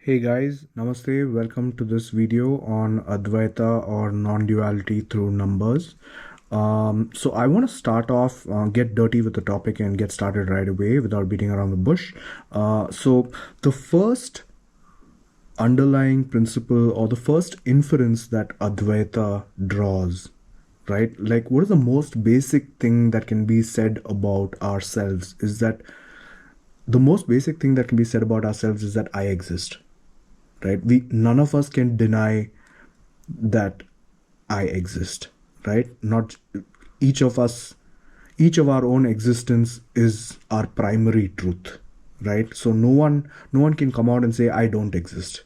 Hey guys, Namaste. Welcome to this video on Advaita or non-duality through numbers. So I want to start off, get dirty with the topic and get started right away without beating around the bush. So the first underlying principle or the first inference that Advaita draws, right? Like, what is the most basic thing that can be said about ourselves is that the most basic thing that can be said about ourselves is that I exist, right? None of us can deny that I exist, right? Not each of us, each of our own existence is our primary truth, right? So no one can come out and say I don't exist,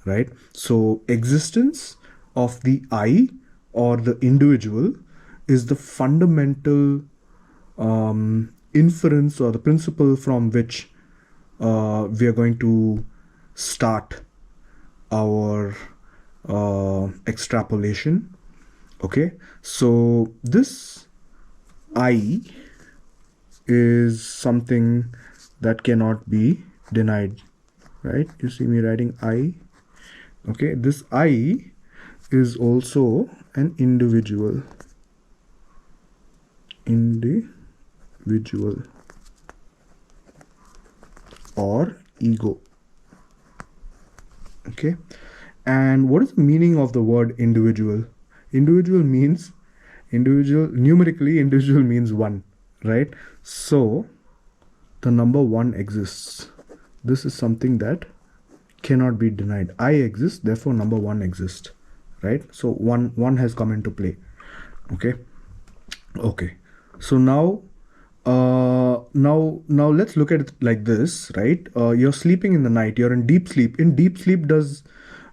right? So existence of the I or the individual is the fundamental inference or the principle from which we are going to start our extrapolation. Okay, so this I is something that cannot be denied, right? You see me writing I. Okay, this I is also an individual or ego. Okay, and what is the meaning of the word individual? Numerically individual means one, right? So the number one exists. This is something that cannot be denied. I exist, therefore number one exists, right? So one has come into play. Okay, so now let's look at it like this, right? You're sleeping in the night, you're in deep sleep.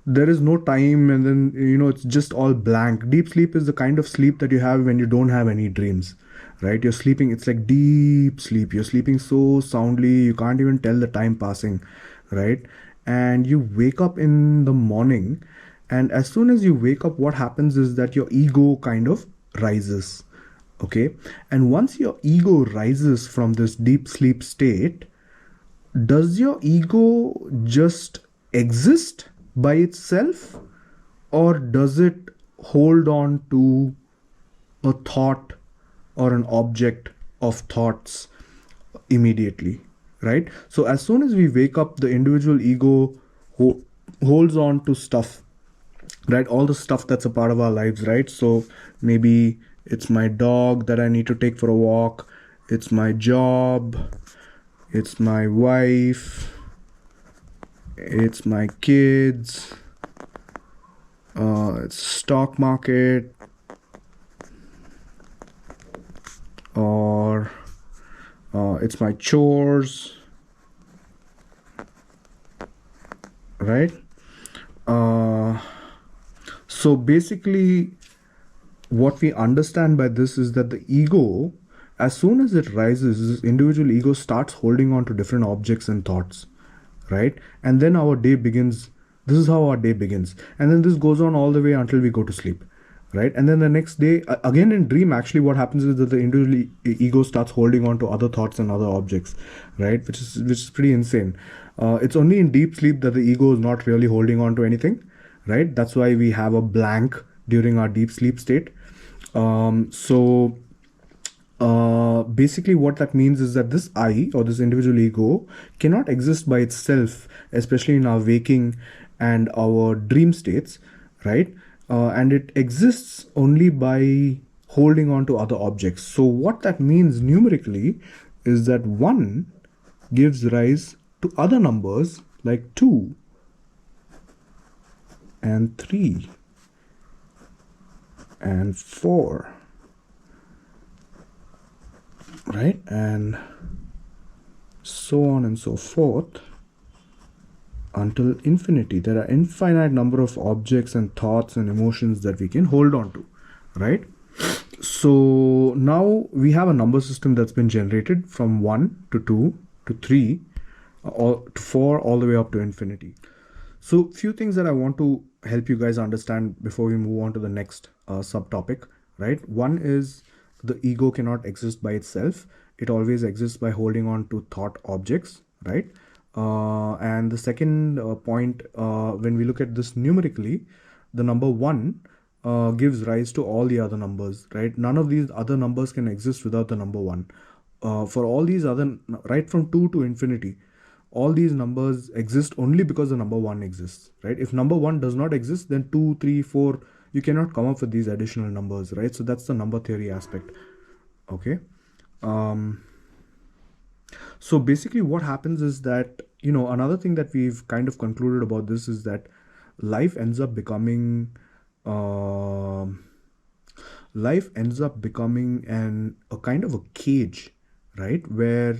There is no time, and then it's just all blank. Deep sleep is the kind of sleep that you have when you don't have any dreams, right? You're sleeping, it's like deep sleep. You're sleeping so soundly you can't even tell the time passing, right? And you wake up in the morning, and as soon as you wake up, what happens is that your ego kind of rises. Okay, and once your ego rises from this deep sleep state, does your ego just exist by itself, or does it hold on to a thought or an object of thoughts immediately, right? So as soon as we wake up, the individual ego holds on to stuff, right? All the stuff that's a part of our lives, right? So maybe it's my dog that I need to take for a walk, it's my job, it's my wife, it's my kids, it's stock market, or it's my chores, right? So basically what we understand by this is that the ego, as soon as it rises, this individual ego starts holding on to different objects and thoughts, right? And then our day begins. This is how our day begins, and then this goes on all the way until we go to sleep, right? And then the next day, again in dream, actually what happens is that the individual ego starts holding on to other thoughts and other objects, right? Which is pretty insane. It's only in deep sleep that the ego is not really holding on to anything, right? That's why we have a blank during our deep sleep state. Basically what that means is that this I or this individual ego cannot exist by itself, especially in our waking and our dream states, right? And it exists only by holding on to other objects. So what that means numerically is that 1 gives rise to other numbers like 2 and 3 and 4, right? And so on and so forth until infinity. There are infinite number of objects and thoughts and emotions that we can hold on to, right? So now we have a number system that's been generated from 1 to 2 to 3 to 4 all the way up to infinity. So few things that I want to help you guys understand before we move on to the next subtopic, right? One is the ego cannot exist by itself. It always exists by holding on to thought objects, right? And the second point, when we look at this numerically, the number 1 gives rise to all the other numbers, right? None of these other numbers can exist without the number 1. For all these other, right from 2 to infinity, all these numbers exist only because the number 1 exists, right? If number 1 does not exist, then 2, 3, 4, you cannot come up with these additional numbers, right? So that's the number theory aspect. Okay. So basically what happens is that, another thing that we've kind of concluded about this is that life ends up becoming a kind of a cage, right? Where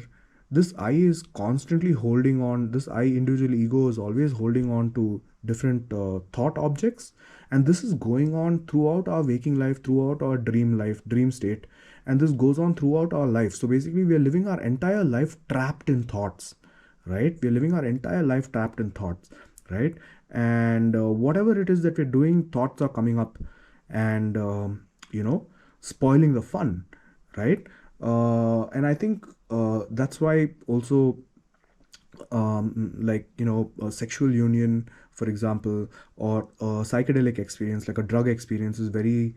this I is constantly holding on, this I individual ego is always holding on to different thought objects, and this is going on throughout our waking life, throughout our dream state, and this goes on throughout our life. So basically we are living our entire life trapped in thoughts, right? We're living our entire life trapped in thoughts, right? And whatever it is that we're doing, thoughts are coming up and spoiling the fun, right? And I think that's why also a sexual union, for example, or a psychedelic experience like a drug experience is very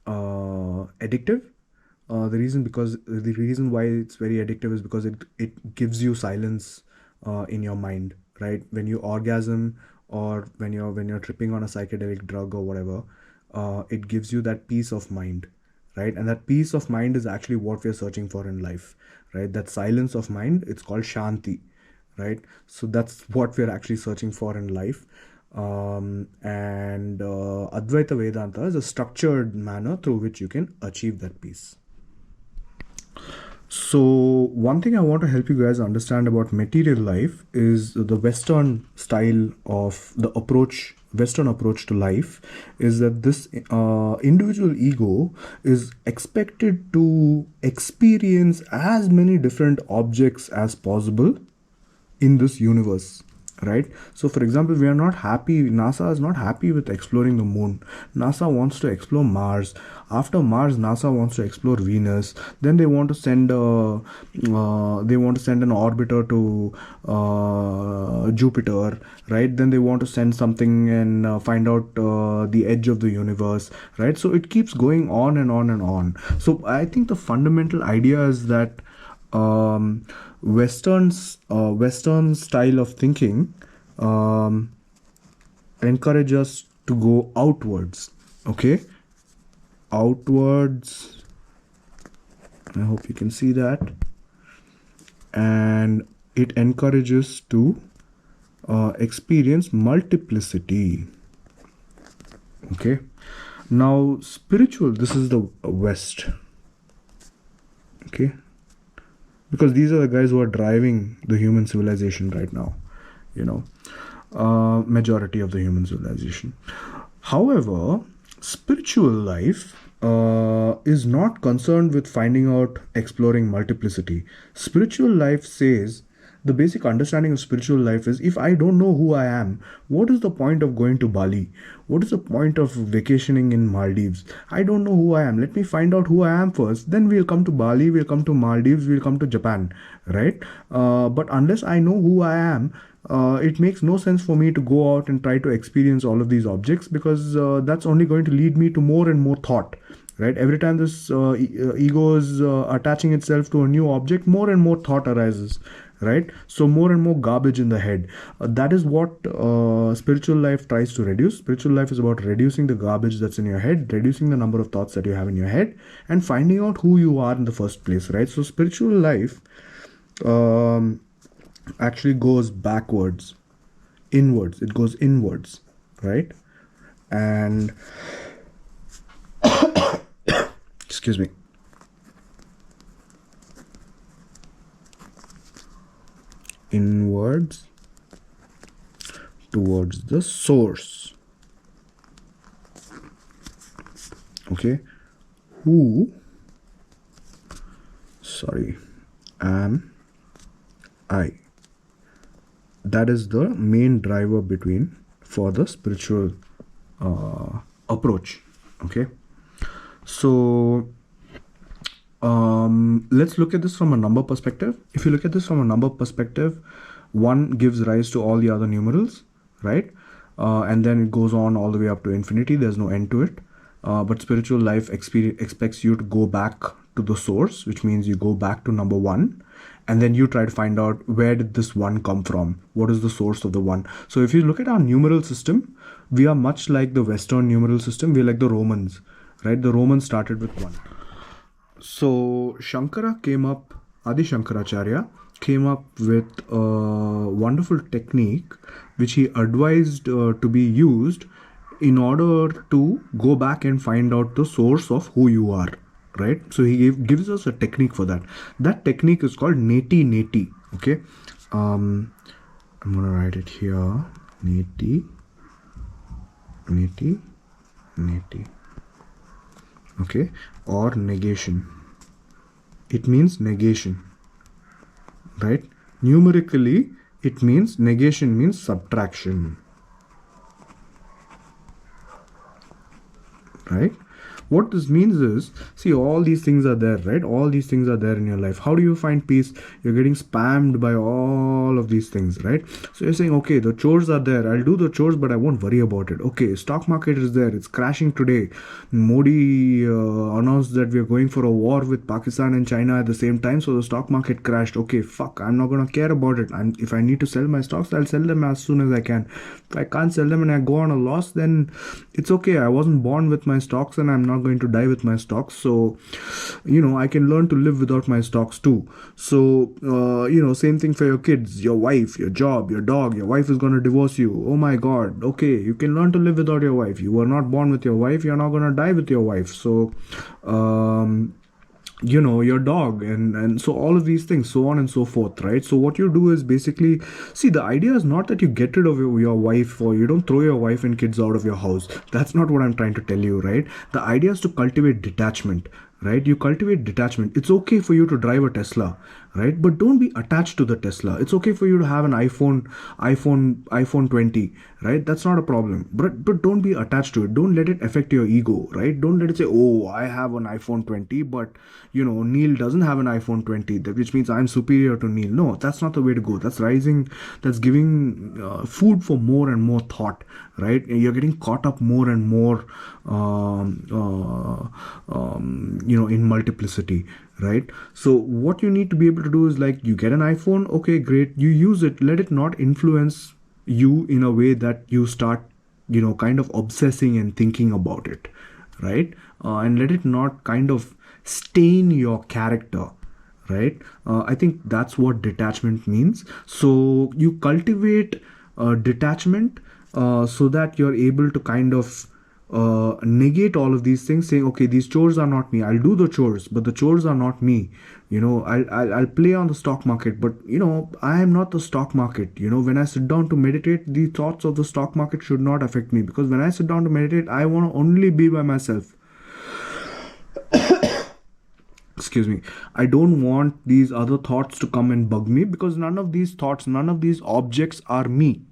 addictive. The reason why it's very addictive is because it gives you silence in your mind, right? When you orgasm, or when you're tripping on a psychedelic drug or whatever, it gives you that peace of mind, right? And that peace of mind is actually what we're searching for in life, right? That silence of mind, it's called shanti, right? So that's what we're actually searching for in life. And Advaita Vedanta is a structured manner through which you can achieve that peace. So one thing I want to help you guys understand about material life is the Western style of the approach, Western approach to life, is that this individual ego is expected to experience as many different objects as possible in this universe, right? So for example, we are not happy, NASA is not happy with exploring the moon. NASA wants to explore Mars. After Mars, NASA wants to explore Venus. Then they want to send an orbiter to Jupiter, right? Then they want to send something and find out the edge of the universe, right? So it keeps going on and on and on. So I think the fundamental idea is that Western style of thinking encourage us to go outwards. Okay, outwards. I hope you can see that, and it encourages to experience multiplicity. Okay, now spiritual. This is the West. Okay. Because these are the guys who are driving the human civilization right now, majority of the human civilization. However, spiritual life is not concerned with finding out, exploring multiplicity. Spiritual life says, the basic understanding of spiritual life is, if I don't know who I am, what is the point of going to Bali? What is the point of vacationing in Maldives? I don't know who I am. Let me find out who I am first. Then we'll come to Bali, we'll come to Maldives, we'll come to Japan, right? But unless I know who I am, it makes no sense for me to go out and try to experience all of these objects, because that's only going to lead me to more and more thought. Right, every time this ego is attaching itself to a new object, more and more thought arises, right? So more and more garbage in the head. That is what spiritual life tries to reduce. Spiritual life is about reducing the garbage that's in your head, reducing the number of thoughts that you have in your head, and finding out who you are in the first place, right? So spiritual life actually goes backwards, inwards. It goes inwards, right? And excuse me. Inwards towards the source. Okay. Who am I? That is the main driver for the spiritual approach. Okay. So Let's look at this from a number perspective. If you look at this from a number perspective, 1 gives rise to all the other numerals, right? And then it goes on all the way up to infinity. There's no end to it. But spiritual life expects you to go back to the source, which means you go back to number 1, and then you try to find out, where did this 1 come from? What is the source of the 1? So if you look at our numeral system, we are much like the Western numeral system. We're like the Romans, right? The Romans started with 1. So Adi Shankaracharya came up with a wonderful technique which he advised to be used in order to go back and find out the source of who you are, right? So he gives us a technique for that. That technique is called Neti Neti. Okay, I'm gonna write it here. Neti Neti Neti. Okay, or negation. It means negation, right? Numerically, it means negation means subtraction, right? What this means is, see, all these things are there, right? All these things are there in your life. How do you find peace? You're getting spammed by all of these things, right? So you're saying, okay, the chores are there. I'll do the chores, but I won't worry about it. Okay, stock market is there. It's crashing today. Modi announced that we're going for a war with Pakistan and China at the same time. So the stock market crashed. Okay, fuck, I'm not going to care about it. If I need to sell my stocks, I'll sell them as soon as I can. If I can't sell them and I go on a loss, then it's okay. I wasn't born with my stocks and I'm not going to die with my stocks. So, I can learn to live without my stocks too. So, same thing for your kids, your wife, your job, your dog. Your wife is going to divorce you. Oh my God. Okay, you can learn to live without your wife. You were not born with your wife. You're not going to die with your wife. So, your dog, and so all of these things, so on and so forth, right? So what you do is basically, see, the idea is not that you get rid of your wife, or you don't throw your wife and kids out of your house. That's not what I'm trying to tell you, right? The idea is to cultivate detachment, right? You cultivate detachment. It's okay for you to drive a Tesla, right? But don't be attached to the Tesla. It's okay for you to have an iPhone 20, right? That's not a problem. But don't be attached to it. Don't let it affect your ego, right? Don't let it say, oh, I have an iPhone 20, but Neil doesn't have an iPhone 20, which means I'm superior to Neil. No, that's not the way to go. That's giving food for more and more thought, right? You're getting caught up more and more in multiplicity, right? So what you need to be able to do is, like, you get an iPhone, okay, great, you use it, let it not influence you in a way that you start kind of obsessing and thinking about it, right? And let it not kind of stain your character, right? I think that's what detachment means. So you cultivate detachment so that you're able to kind of negate all of these things, saying, okay, these chores are not me. I'll do the chores, but the chores are not me. I'll play on the stock market, but I am not the stock market. When I sit down to meditate, the thoughts of the stock market should not affect me, because when I sit down to meditate, I want to only be by myself. Excuse me. I don't want these other thoughts to come and bug me, because none of these thoughts, none of these objects are me,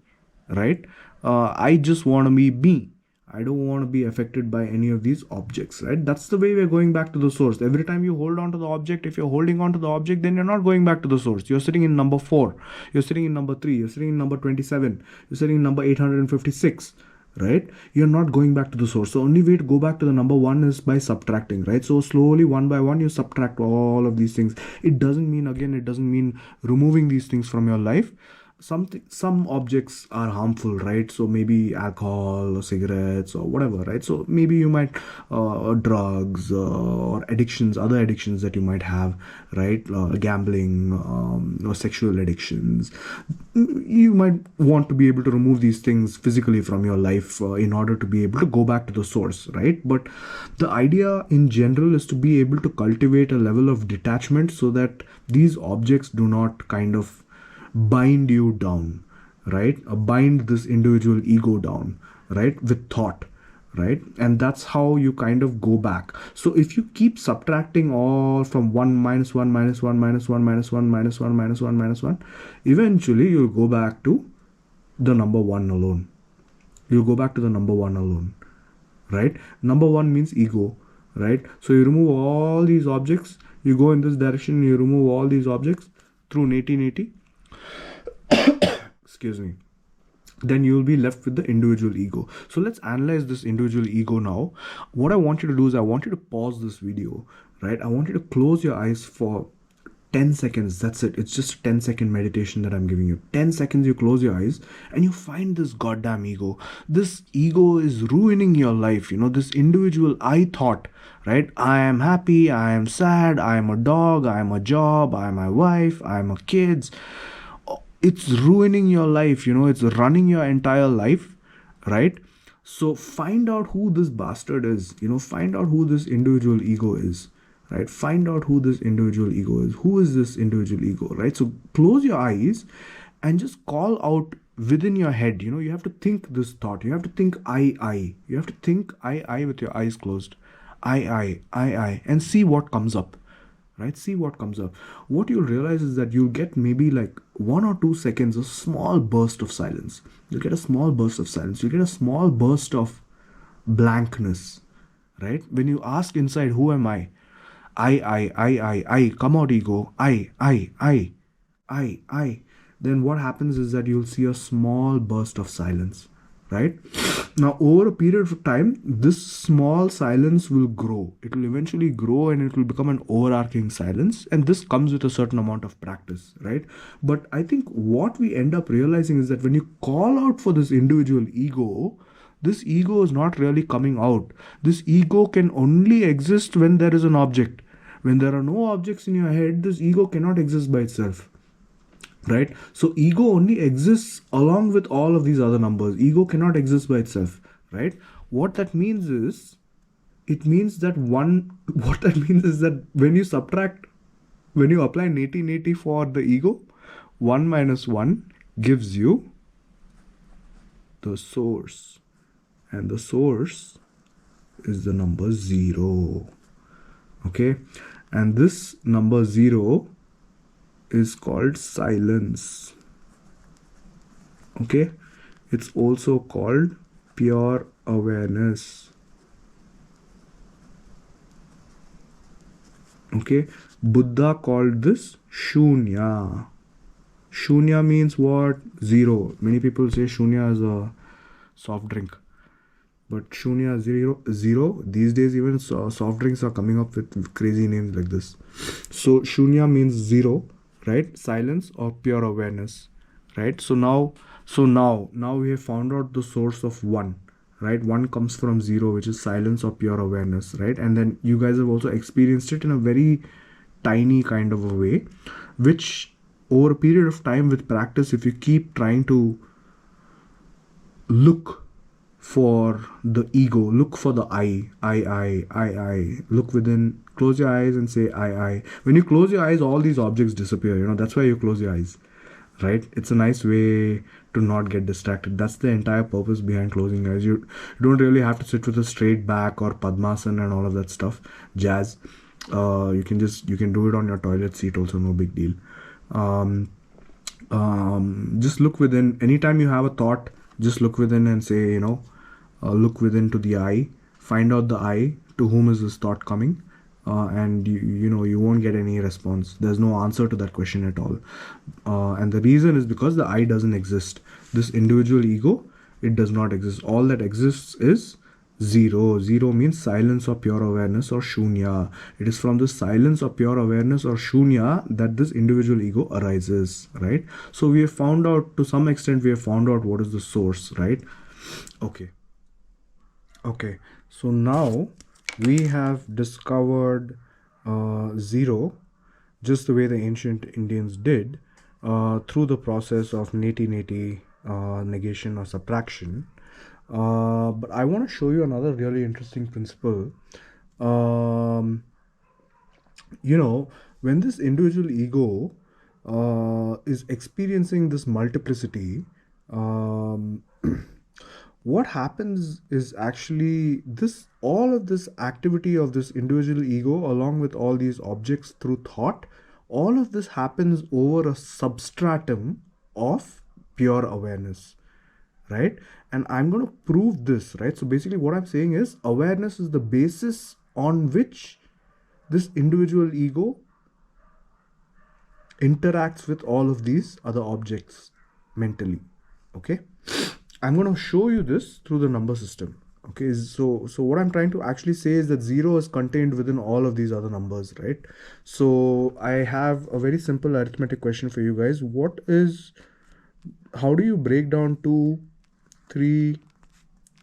right? I just want to be me. I don't want to be affected by any of these objects, right? That's the way we're going back to the source. Every time you hold on to the object, if you're holding on to the object, then you're not going back to the source. You're sitting in number 4, you're sitting in number 3, you're sitting in number 27, you're sitting in number 856, right? You're not going back to the source. So only way to go back to the number 1 is by subtracting, right? So slowly, one by one, you subtract all of these things. It doesn't mean removing these things from your life. Some objects are harmful, right? So maybe alcohol or cigarettes or whatever, right? So maybe you might drugs or other addictions that you might have, right? Gambling or sexual addictions. You might want to be able to remove these things physically from your life in order to be able to go back to the source, right? But the idea in general is to be able to cultivate a level of detachment so that these objects do not kind of bind you down, right? Bind this individual ego down, right? With thought, right? And that's how you kind of go back. So if you keep subtracting all from 1 minus 1 minus 1 minus 1 minus 1 minus 1 minus 1 minus 1, eventually you'll go back to the number 1 alone. You'll go back to the number 1 alone, right? Number 1 means ego, right? So you remove all these objects, You go in this direction, you remove all these objects through neti. Excuse me. Then you will be left with the individual ego. So let's analyze this individual ego now. What I want you to do is I want you to pause this video, right? I want you to close your eyes for 10 seconds. That's it. It's just a 10-second meditation that I'm giving you. 10 seconds, you close your eyes and you find this goddamn ego. This ego is ruining your life. This individual I thought, right? I am happy, I am sad, I am a dog, I am a job, I am my wife, I am a kids. It's ruining your life. It's running your entire life, right? So find out who this bastard is. Find out who this individual ego is. Right? Find out who this individual ego is. Who is this individual ego, right? So close your eyes and just call out within your head. You have to think this thought. You have to think I. You have to think I with your eyes closed. I, and see what comes up, right? See what comes up. What you'll realize is that you'll get maybe like 1 or 2 seconds, a small burst of silence. You'll get a small burst of silence. You'll get a small burst of blankness, right? When you ask inside, who am I? I, come out ego, I. Then what happens is that you'll see a small burst of silence, right? Now, over a period of time, this small silence will grow. It will eventually grow and it will become an overarching silence. And this comes with a certain amount of practice, right? But I think what we end up realizing is that when you call out for this individual ego, this ego is not really coming out. This ego can only exist when there is an object. When there are no objects in your head, this ego cannot exist by itself, right? So ego only exists along with all of these other numbers. Ego cannot exist by itself, right? What that means is, what that means is that when you apply neti for the ego, 1 minus 1 gives you the source. And the source is the number 0. Okay? And this number 0 is called silence. Okay? It's also called pure awareness. Okay? Buddha called this shunya. Shunya means what? 0. Many people say shunya is a soft drink. But shunya, zero. These days even soft drinks are coming up with crazy names like this. So shunya means 0, right? Silence or pure awareness, right? So now we have found out the source of 1, right? 1 comes from 0, which is silence or pure awareness, right? And then you guys have also experienced it in a very tiny kind of a way, which over a period of time with practice, if you keep trying to look for the ego, look for the I, look within, close your eyes and say I. When you close your eyes, all these objects disappear. That's why you close your eyes, right? It's a nice way to not get distracted. That's the entire purpose behind closing your eyes. You don't really have to sit with a straight back or Padmasana and all of that stuff, jazz. You can do it on your toilet seat also, no big deal. Just look within. Anytime you have a thought, just look within and say, look within to the I, find out the I, to whom is this thought coming, and you won't get any response. There's no answer to that question at all, and the reason is because the I doesn't exist. This individual ego, it does not exist. All that exists is 0. 0 means silence or pure awareness or shunya. It is from the silence or pure awareness or shunya that this individual ego arises, right? So we have found out, to some extent, what is the source, right? Okay, so now we have discovered 0, just the way the ancient Indians did, through the process of neti, negation or subtraction. But I want to show you another really interesting principle. When this individual ego is experiencing this multiplicity, what happens is actually all of this activity of this individual ego, along with all these objects through thought, all of this happens over a substratum of pure awareness, right? And I'm going to prove this, right? So basically what I'm saying is awareness is the basis on which this individual ego interacts with all of these other objects mentally. Okay, I'm going to show you this through the number system. Okay, so what I'm trying to actually say is that 0 is contained within all of these other numbers, right? So I have a very simple arithmetic question for you guys. How do you break down 2, 3,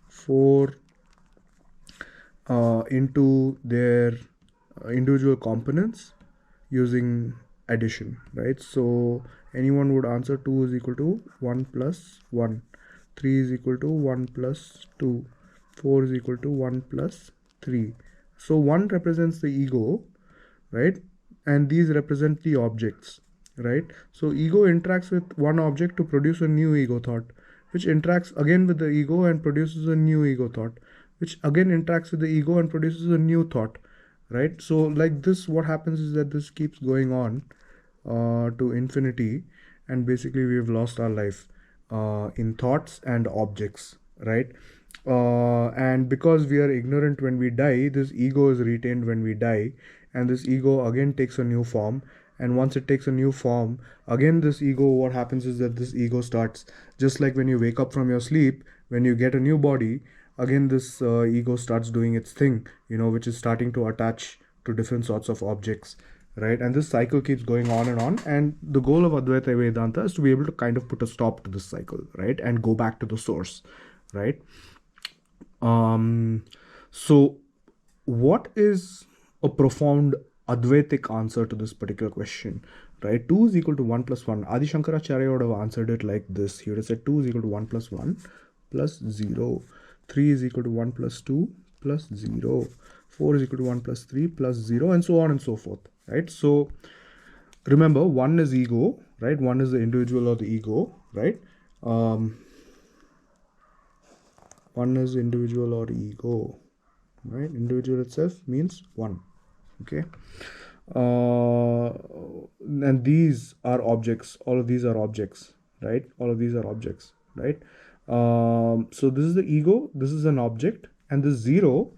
4 into their individual components using addition, right? So anyone would answer 2 is equal to 1 plus 1, 3 is equal to 1 plus 2, 4 is equal to 1 plus 3. So 1 represents the ego, right? And these represent the objects, right? So ego interacts with one object to produce a new ego thought, which interacts again with the ego and produces a new ego thought, which again interacts with the ego and produces a new thought, right? So like this, what happens is that this keeps going on to infinity, and basically we've lost our life in thoughts and objects, right? And because we are ignorant when we die, this ego is retained when we die, and this ego again takes a new form. And once it takes a new form, again this ego, what happens is that this ego starts, just like when you wake up from your sleep, when you get a new body, again this ego starts doing its thing, which is starting to attach to different sorts of objects, right? And this cycle keeps going on, and the goal of Advaita Vedanta is to be able to kind of put a stop to this cycle, right, and go back to the source, right? So what is a profound Advaitic answer to this particular question, right? 2 is equal to 1 plus 1. Adi Shankaracharya would have answered it like this. He would have said 2 is equal to 1 plus 1 plus 0. 3 is equal to 1 plus 2 plus 0. 4 is equal to 1 plus 3 plus 0, and so on and so forth, right? So remember, 1 is ego, right? 1 is the individual or the ego, right? 1 is individual or ego, right? Individual itself means 1. Okay, and these are objects. All of these are objects, right? All of these are objects, right? So this is the ego, this is an object, and this 0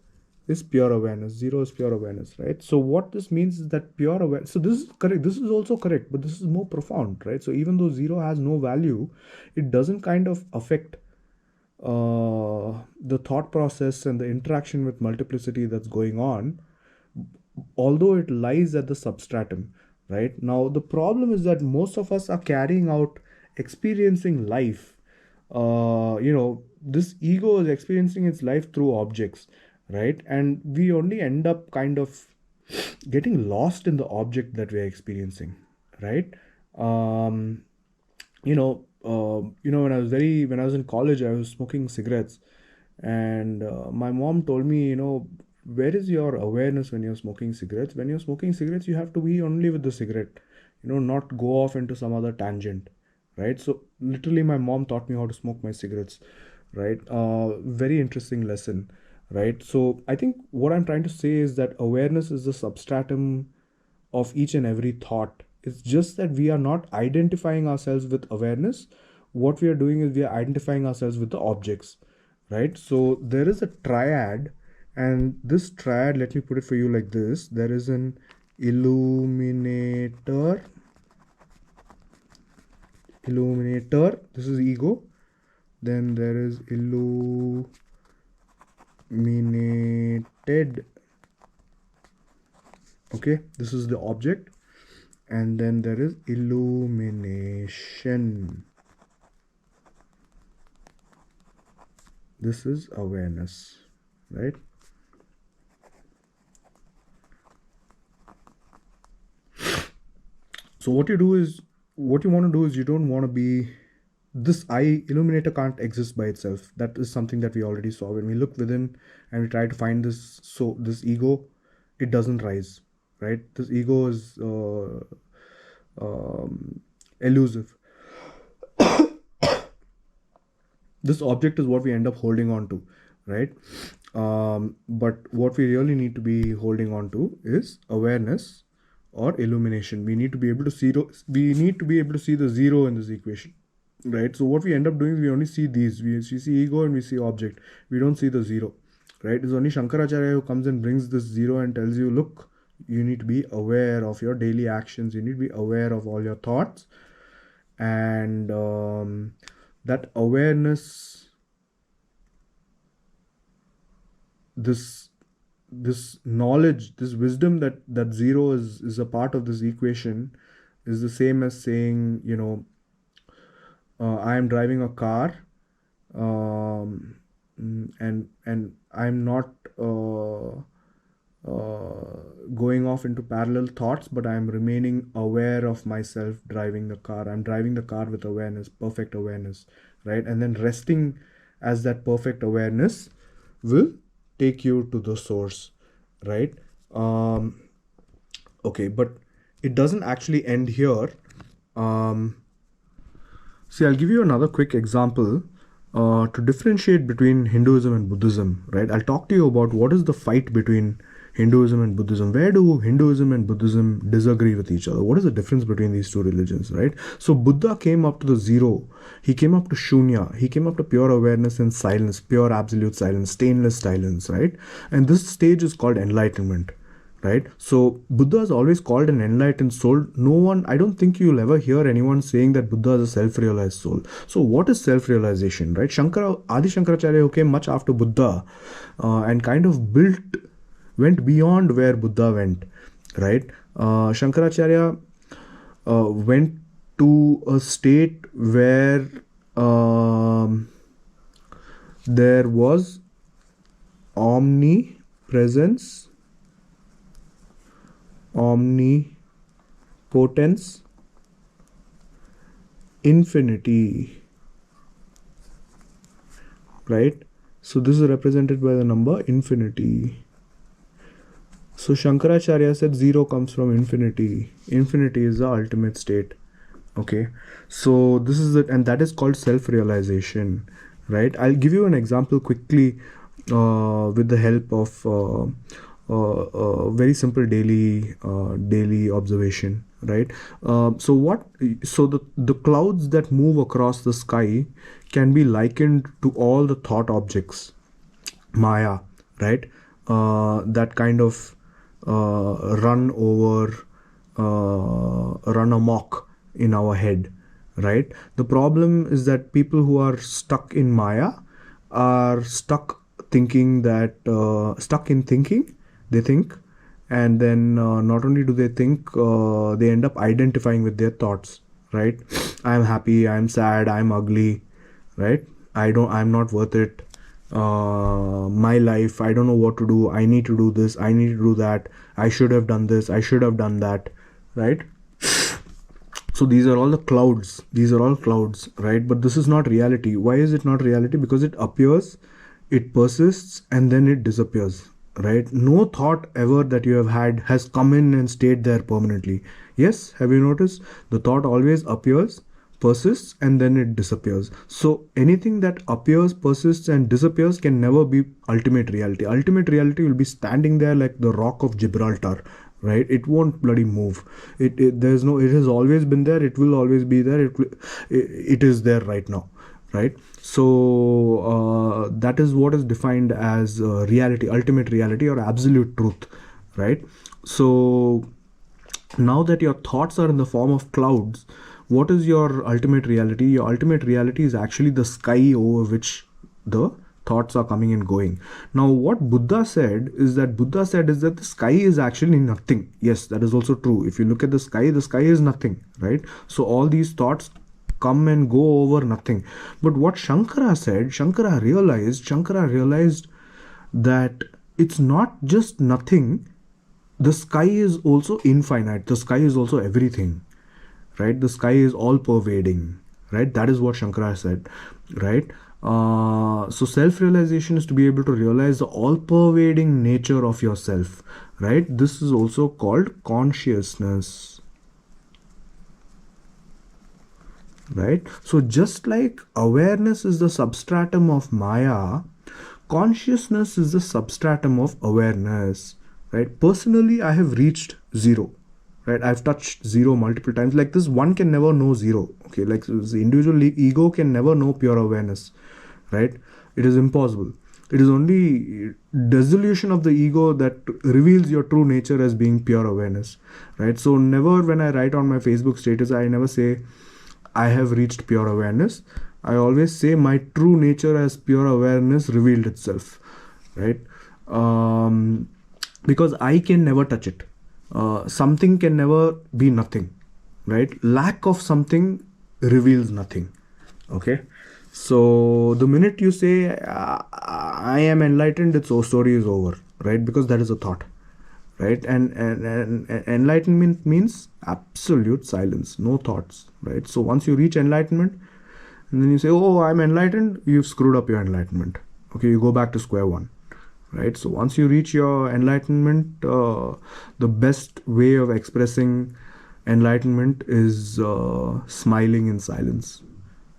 is pure awareness. 0 is pure awareness, right? So what this means is that pure awareness, so this is correct, this is also correct, but this is more profound, right? So even though 0 has no value, it doesn't kind of affect the thought process and the interaction with multiplicity that's going on, although it lies at the substratum, right? Now the problem is that most of us are carrying out experiencing life, this ego is experiencing its life through objects, right? And we only end up kind of getting lost in the object that we're experiencing, right? When I was in college, I was smoking cigarettes, and my mom told me, where is your awareness when you're smoking cigarettes? When you're smoking cigarettes, you have to be only with the cigarette, not go off into some other tangent, right? So literally, my mom taught me how to smoke my cigarettes, right? Very interesting lesson, right? So I think what I'm trying to say is that awareness is the substratum of each and every thought. It's just that we are not identifying ourselves with awareness. What we are doing is we are identifying ourselves with the objects, right? So there is a triad, and this triad, let me put it for you like this. There is an illuminator, this is ego. Then there is illuminated, okay, this is the object. And then there is illumination, this is awareness, right? So what you want to do is you don't want to be this illuminator can't exist by itself. That is something that we already saw. When we look within and we try to find this ego, it doesn't rise, right? This ego is elusive. This object is what we end up holding on to, right? But what we really need to be holding on to is awareness or illumination. We need to be able to see the 0 in this equation, right? So what we end up doing is we only see these. We see ego and we see object. We don't see the 0, right? It's only Shankaracharya who comes and brings this 0 and tells you, look, You need to be aware of your daily actions. You need to be aware of all your thoughts. And that awareness, this knowledge, this wisdom that zero is a part of this equation, is the same as saying, I am driving a car, and I'm not going off into parallel thoughts, but I'm remaining aware of myself driving the car. I'm driving the car with awareness, perfect awareness, right? And then resting as that perfect awareness will take you to the source, right? Okay, but it doesn't actually end here. See, I'll give you another quick example to differentiate between Hinduism and Buddhism, right? I'll talk to you about what is the fight between Hinduism and Buddhism. Where do Hinduism and Buddhism disagree with each other? What is the difference between these two religions, right? So Buddha came up to the zero. He came up to Shunya. He came up to pure awareness and silence, pure absolute silence, stainless silence, right? And this stage is called enlightenment, right? So Buddha is always called an enlightened soul. No one, I don't think you'll ever hear anyone saying that Buddha is a self-realized soul. So what is self-realization, right? Adi Shankaracharya, who came much after Buddha and kind of went beyond where Buddha went, right? Shankaracharya went to a state where there was omnipresence, omnipotence, infinity, right? So this is represented by the number infinity. So Shankaracharya said zero comes from infinity. Infinity is the ultimate state. Okay, so this is it, and that is called self-realization, right? I'll give you an example quickly with the help of very simple daily observation, right? So the clouds that move across the sky can be likened to all the thought objects, Maya, right? That kind of run amok in our head, right? The problem is that people who are stuck in Maya are stuck in thinking. They think, and then not only do they think, they end up identifying with their thoughts, right? I'm happy, I'm sad, I'm ugly, right? I'm not worth it. My life, I don't know what to do. I need to do this, I need to do that, I should have done this, I should have done that, right? So these are all the clouds. These are all clouds, right? But this is not reality. Why is it not reality? Because it appears, it persists, and then it disappears, right? No thought ever that you have had has come in and stayed there permanently. Yes, have you noticed? The thought always appears, persists, and then it disappears. So anything that appears, persists, and disappears can never be ultimate reality. Ultimate reality will be standing there like the rock of Gibraltar, right? It won't bloody move. It has always been there. It will always be there. It is there right now, right? So that is what is defined as reality, ultimate reality, or absolute truth, right? So now that your thoughts are in the form of clouds, what is your ultimate reality? Your ultimate reality is actually the sky over which the thoughts are coming and going. Now what Buddha said is that the sky is actually nothing. Yes, that is also true. If you look at the sky is nothing, right? So all these thoughts come and go over nothing. But what Shankara realized that it's not just nothing. The sky is also infinite. The sky is also everything, right? The sky is all pervading, right? That is what Shankara said, right? So self-realization is to be able to realize the all-pervading nature of yourself, right? This is also called consciousness, right? So just like awareness is the substratum of Maya, consciousness is the substratum of awareness, right? Personally, I have reached zero, right? I've touched zero multiple times. Like this one can never know zero, okay? Like the individual ego can never know pure awareness, right? It is impossible. It is only dissolution of the ego that reveals your true nature as being pure awareness, right? So never, when I write on my Facebook status, I never say I have reached pure awareness. I always say my true nature as pure awareness revealed itself, right? Because I can never touch it. Something can never be nothing, right? Lack of something reveals nothing. Okay, so the minute you say I am enlightened, its story is over, right? Because that is a thought, right? And enlightenment means absolute silence, no thoughts, right? So once you reach enlightenment and then you say, oh, I'm enlightened, you've screwed up your enlightenment. Okay, you go back to square one, right? So once you reach your enlightenment, the best way of expressing enlightenment is smiling in silence,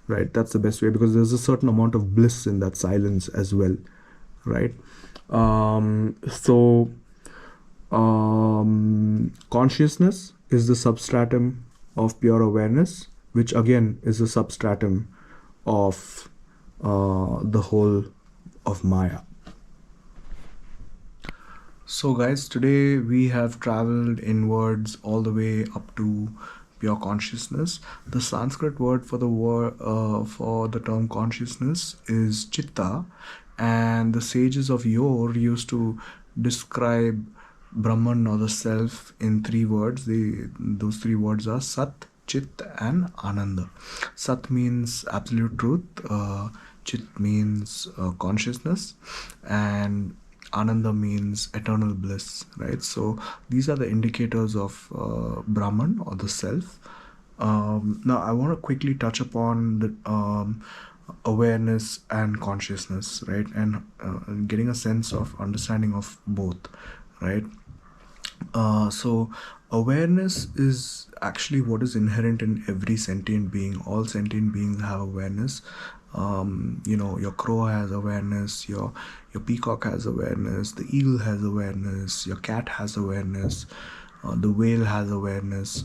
right? That's the best way, because there's a certain amount of bliss in that silence as well, right? Consciousness is the substratum of pure awareness, which again is a substratum of the whole of Maya. So guys, today we have traveled inwards all the way up to pure consciousness. The Sanskrit word for the term consciousness is chitta, and the sages of yore used to describe Brahman or the self in three words. Those three words are Sat, Chit and Ananda. Sat means absolute truth, Chit means consciousness, and Ananda means eternal bliss, right? So these are the indicators of Brahman or the self. Now I want to quickly touch upon the awareness and consciousness, right? And getting a sense of understanding of both, right? So awareness is actually what is inherent in every sentient being. All sentient beings have awareness. Your crow has awareness, your peacock has awareness, the eagle has awareness, your cat has awareness, the whale has awareness.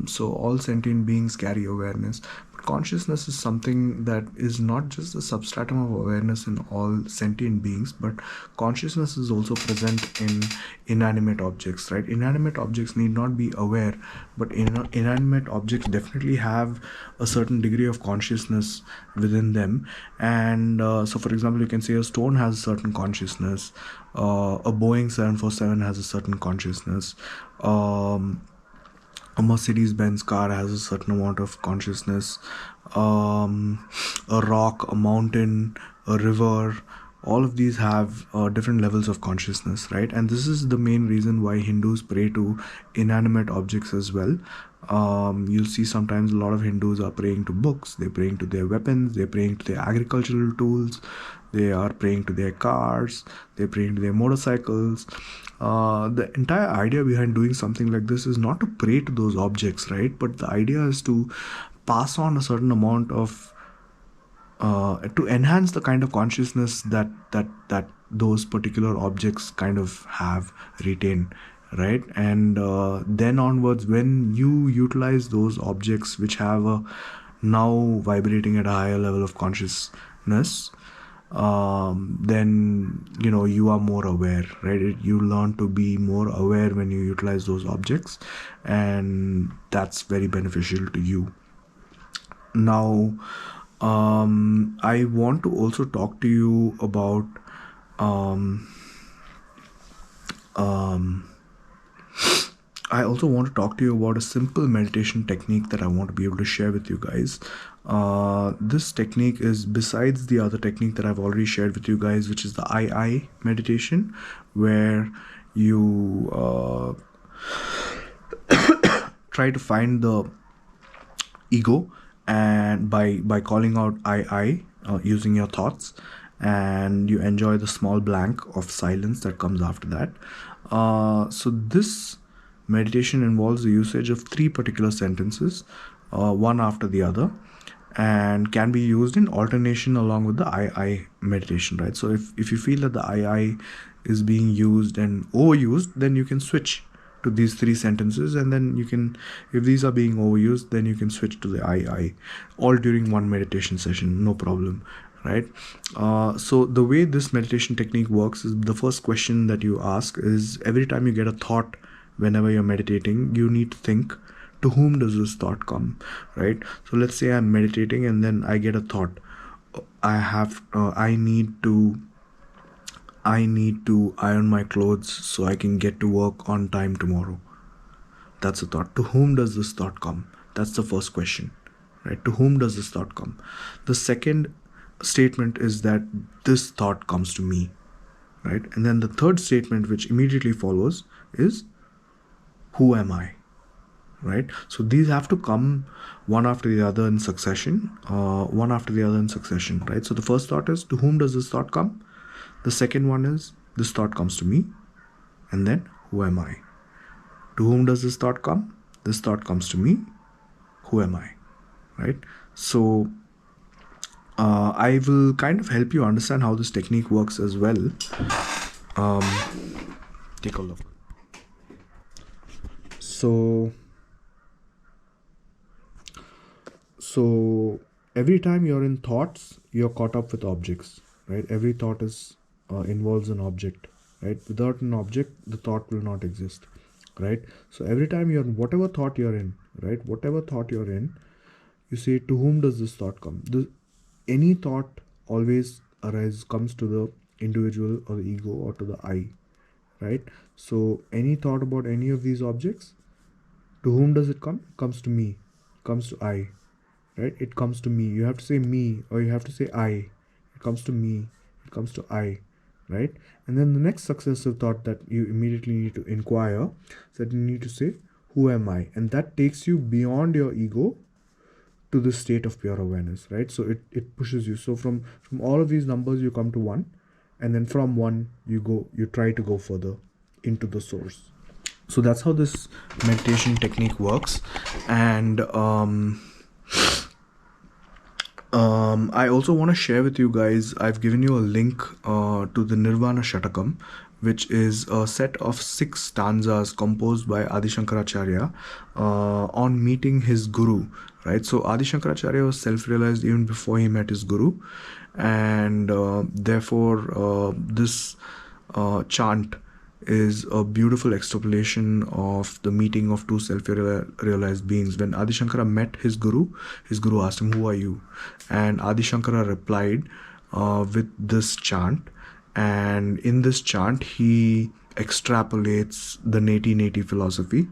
So all sentient beings carry awareness. But consciousness is something that is not just the substratum of awareness in all sentient beings, but consciousness is also present in inanimate objects, right? Inanimate objects need not be aware, but inanimate objects definitely have a certain degree of consciousness within them. And so for example, you can say a stone has a certain consciousness, a Boeing 747 has a certain consciousness, a Mercedes-Benz car has a certain amount of consciousness, a rock, a mountain, a river, all of these have different levels of consciousness, right? And this is the main reason why Hindus pray to inanimate objects as well. You'll see sometimes a lot of Hindus are praying to books, they're praying to their weapons, they're praying to their agricultural tools, they are praying to their cars, they're praying to their motorcycles. The entire idea behind doing something like this is not to pray to those objects, right? But the idea is to pass on a certain amount of to enhance the kind of consciousness that those particular objects kind of have retained, right? And then onwards, when you utilize those objects which have a now vibrating at a higher level of consciousness, then you are more aware, right? You learn to be more aware when you utilize those objects, and that's very beneficial to you. Now I want to also talk to you about a simple meditation technique that I want to be able to share with you guys. This technique is besides the other technique that I've already shared with you guys, which is the I meditation, where you try to find the ego, and by calling out I using your thoughts, and you enjoy the small blank of silence that comes after that. So this meditation involves the usage of three particular sentences, one after the other, and can be used in alternation along with the I meditation, right? So if you feel that the I is being used and overused, then you can switch to these three sentences, and then you can, if these are being overused, then you can switch to the I all during one meditation session, no problem, right? So the way this meditation technique works is the first question that you ask is every time you get a thought, whenever you're meditating, you need to think, to whom does this thought come, right? So let's say I'm meditating and then I get a thought. I need to iron my clothes so I can get to work on time tomorrow. That's a thought. To whom does this thought come? That's the first question, right? To whom does this thought come? The second statement is that this thought comes to me, right? And then the third statement, which immediately follows, is who am I, right? So these have to come one after the other in succession, right? So the first thought is, to whom does this thought come? The second one is, this thought comes to me. And then, who am I? To whom does this thought come? This thought comes to me. Who am I? Right? So I will kind of help you understand how this technique works as well. Take a look. So every time you're in thoughts, you're caught up with objects, right? Every thought involves an object, right? Without an object, the thought will not exist, right? So every time whatever thought you're in, right? Whatever thought you're in, you say, to whom does this thought come? Any thought always comes to the individual or the ego or to the I, right? So any thought about any of these objects, to whom does it come? Comes to me, comes to I, right? It comes to me. You have to say me, or you have to say I. It comes to me, it comes to I, right? And then the next successive thought that you immediately need to inquire is that you need to say, who am I? And that takes you beyond your ego to the state of pure awareness, right? So it pushes you. So from all of these numbers, you come to one, and then from one, you try to go further into the source. So that's how this meditation technique works. And I also want to share with you guys, I've given you a link to the Nirvana Shatakam, which is a set of 6 stanzas composed by Adi Shankaracharya on meeting his guru, right? So Adi Shankaracharya was self-realized even before he met his guru, and therefore this chant is a beautiful extrapolation of the meeting of two self-realized beings. When Adi Shankara met his guru asked him, who are you? And Adi Shankara replied with this chant. And in this chant, he extrapolates the neti philosophy,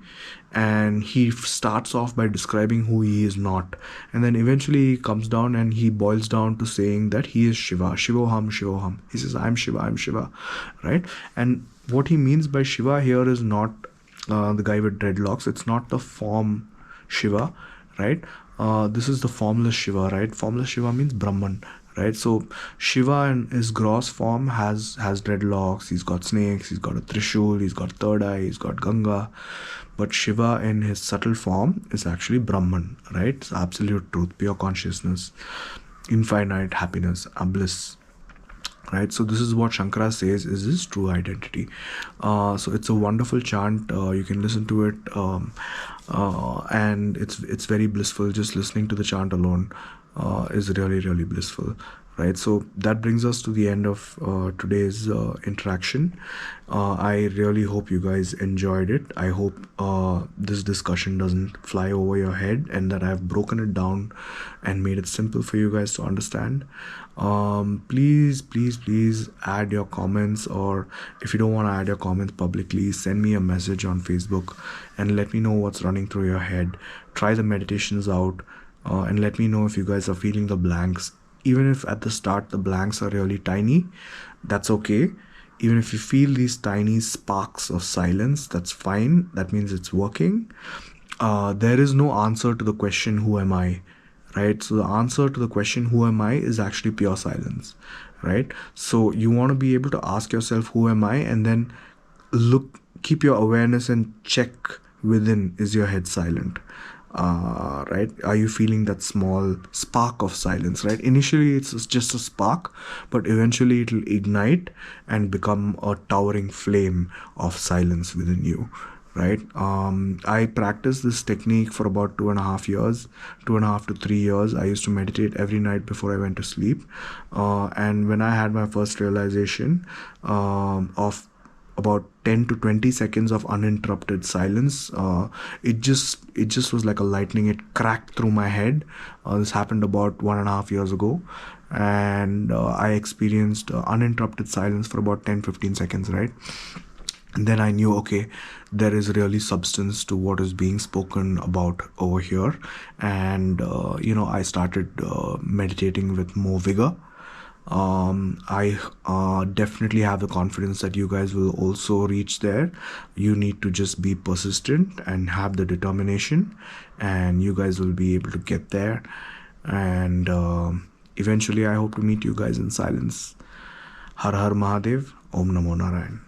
and he starts off by describing who he is not, and then eventually he comes down and he boils down to saying that he is Shiva. Shivoham. He says, I'm Shiva, right? And what he means by Shiva here is not the guy with dreadlocks. It's not the form Shiva, right? This is the formless Shiva, right? Formless Shiva means Brahman, right? So Shiva in his gross form has dreadlocks, he's got snakes, he's got a Trishul, he's got third eye, he's got Ganga. But Shiva in his subtle form is actually Brahman, right? It's absolute truth, pure consciousness, infinite happiness, bliss. Right, so this is what Shankara says is his true identity. So it's a wonderful chant. You can listen to it, and it's very blissful. Just listening to the chant alone is really blissful. Right, so that brings us to the end of today's interaction. I really hope you guys enjoyed it. I hope this discussion doesn't fly over your head, and that I've broken it down and made it simple for you guys to understand. Please add your comments, or if you don't want to add your comments publicly, send me a message on Facebook and let me know what's running through your head. Try the meditations out and let me know if you guys are feeling the blanks. Even if at the start the blanks are really tiny, that's okay. Even if you feel these tiny sparks of silence, that's fine. That means it's working. There is no answer to the question, who am I? Right? So the answer to the question, who am I, is actually pure silence. Right? So you want to be able to ask yourself, who am I? And then keep your awareness and check within, is your head silent? Right? Are you feeling that small spark of silence, right? Initially, it's just a spark, but eventually it'll ignite and become a towering flame of silence within you, right? I practiced this technique for about 2.5 years, 2.5 to 3 years. I used to meditate every night before I went to sleep. And when I had my first realization of about 10 to 20 seconds of uninterrupted silence, it just was like a lightning. It cracked through my head. This happened about 1.5 years ago, and I experienced uninterrupted silence for about 10-15 seconds, right? And then I knew, okay, there is really substance to what is being spoken about over here. And I started meditating with more vigor. I definitely have the confidence that you guys will also reach there. You need to just be persistent and have the determination, and you guys will be able to get there. And eventually, I hope to meet you guys in silence. Har Har Mahadev. Om Namo Narayan.